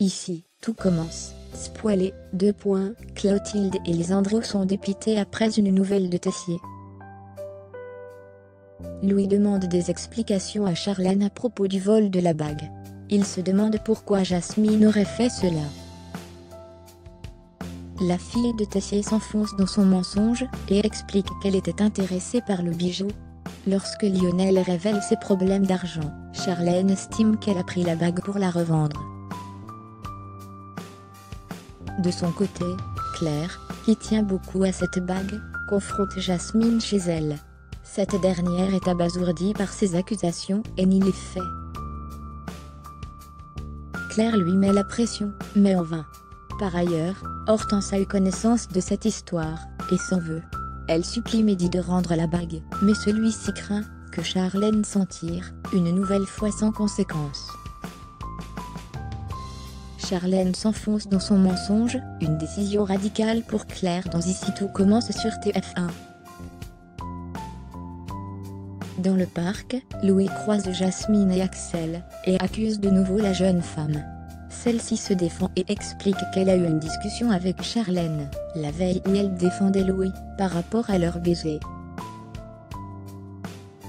Ici, tout commence. Spoilé, Clotilde et Lisandro sont dépités après une nouvelle de Tessier. Louis demande des explications à Charlène à propos du vol de la bague. Il se demande pourquoi Jasmine aurait fait cela. La fille de Tessier s'enfonce dans son mensonge et explique qu'elle était intéressée par le bijou. Lorsque Lionel révèle ses problèmes d'argent, Charlène estime qu'elle a pris la bague pour la revendre. De son côté, Claire, qui tient beaucoup à cette bague, confronte Jasmine chez elle. Cette dernière est abasourdie par ces accusations et nie les faits. Claire lui met la pression, mais en vain. Par ailleurs, Hortense a eu connaissance de cette histoire, et s'en veut. Elle supplie Mehdi de rendre la bague, mais celui-ci craint que Charlène s'en tire, une nouvelle fois sans conséquence. Charlène s'enfonce dans son mensonge, une décision radicale pour Claire dans Ici tout commence sur TF1. Dans le parc, Louis croise Jasmine et Axel, et accuse de nouveau la jeune femme. Celle-ci se défend et explique qu'elle a eu une discussion avec Charlène, la veille où elle défendait Louis, par rapport à leur baiser.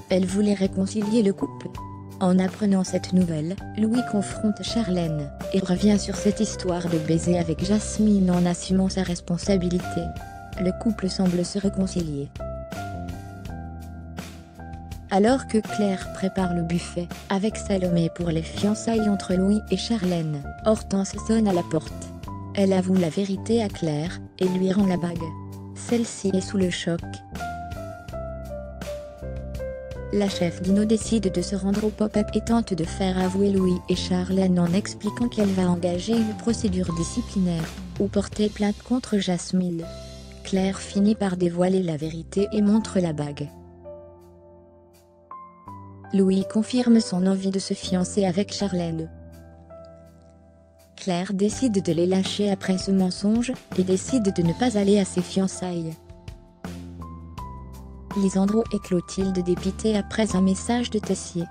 Elle voulait réconcilier le couple. En apprenant cette nouvelle, Louis confronte Charlène, et revient sur cette histoire de baiser avec Jasmine en assumant sa responsabilité. Le couple semble se réconcilier. Alors que Claire prépare le buffet, avec Salomé pour les fiançailles entre Louis et Charlène, Hortense sonne à la porte. Elle avoue la vérité à Claire, et lui rend la bague. Celle-ci est sous le choc. La chef Dino décide de se rendre au pop-up et tente de faire avouer Louis et Charlène en expliquant qu'elle va engager une procédure disciplinaire, ou porter plainte contre Jasmine. Claire finit par dévoiler la vérité et montre la bague. Louis confirme son envie de se fiancer avec Charlène. Claire décide de les lâcher après ce mensonge, et décide de ne pas aller à ses fiançailles. Lisandro et Clotilde dépités après un message de Tessier.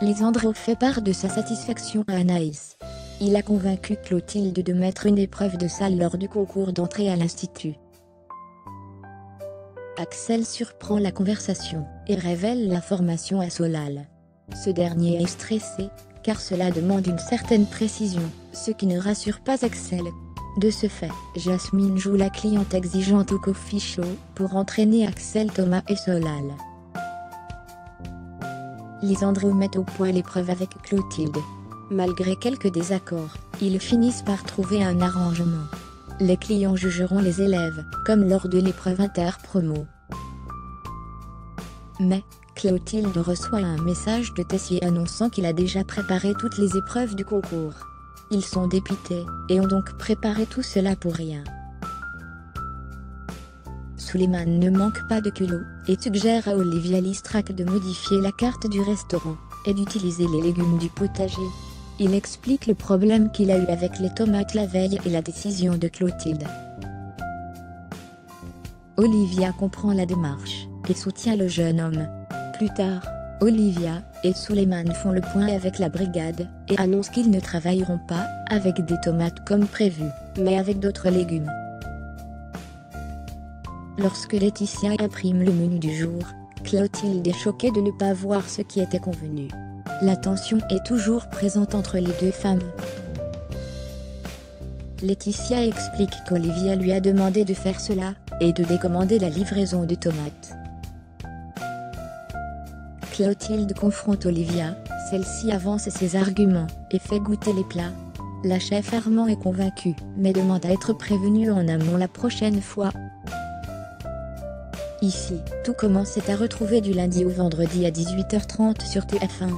Lisandro fait part de sa satisfaction à Anaïs. Il a convaincu Clotilde de mettre une épreuve de salle lors du concours d'entrée à l'Institut. Axel surprend la conversation, et révèle l'information à Solal. Ce dernier est stressé, car cela demande une certaine précision, ce qui ne rassure pas Axel. De ce fait, Jasmine joue la cliente exigeante au coffee show, pour entraîner Axel, Thomas et Solal. Lisandro met au point l'épreuve avec Clotilde. Malgré quelques désaccords, ils finissent par trouver un arrangement. Les clients jugeront les élèves, comme lors de l'épreuve interpromo. Mais, Clotilde reçoit un message de Tessier annonçant qu'il a déjà préparé toutes les épreuves du concours. Ils sont dépités, et ont donc préparé tout cela pour rien. Souleymane ne manque pas de culot, et suggère à Olivia Listrac de modifier la carte du restaurant, et d'utiliser les légumes du potager. Il explique le problème qu'il a eu avec les tomates la veille et la décision de Clotilde. Olivia comprend la démarche, et soutient le jeune homme. Plus tard, Olivia et Souleymane font le point avec la brigade, et annoncent qu'ils ne travailleront pas avec des tomates comme prévu, mais avec d'autres légumes. Lorsque Laetitia imprime le menu du jour, Clotilde est choquée de ne pas voir ce qui était convenu. La tension est toujours présente entre les deux femmes. Laetitia explique qu'Olivia lui a demandé de faire cela, et de décommander la livraison de tomates. Clotilde confronte Olivia, celle-ci avance ses arguments, et fait goûter les plats. La chef Armand est convaincue, mais demande à être prévenue en amont la prochaine fois. Ici, tout commence est à retrouver du lundi au vendredi à 18h30 sur TF1.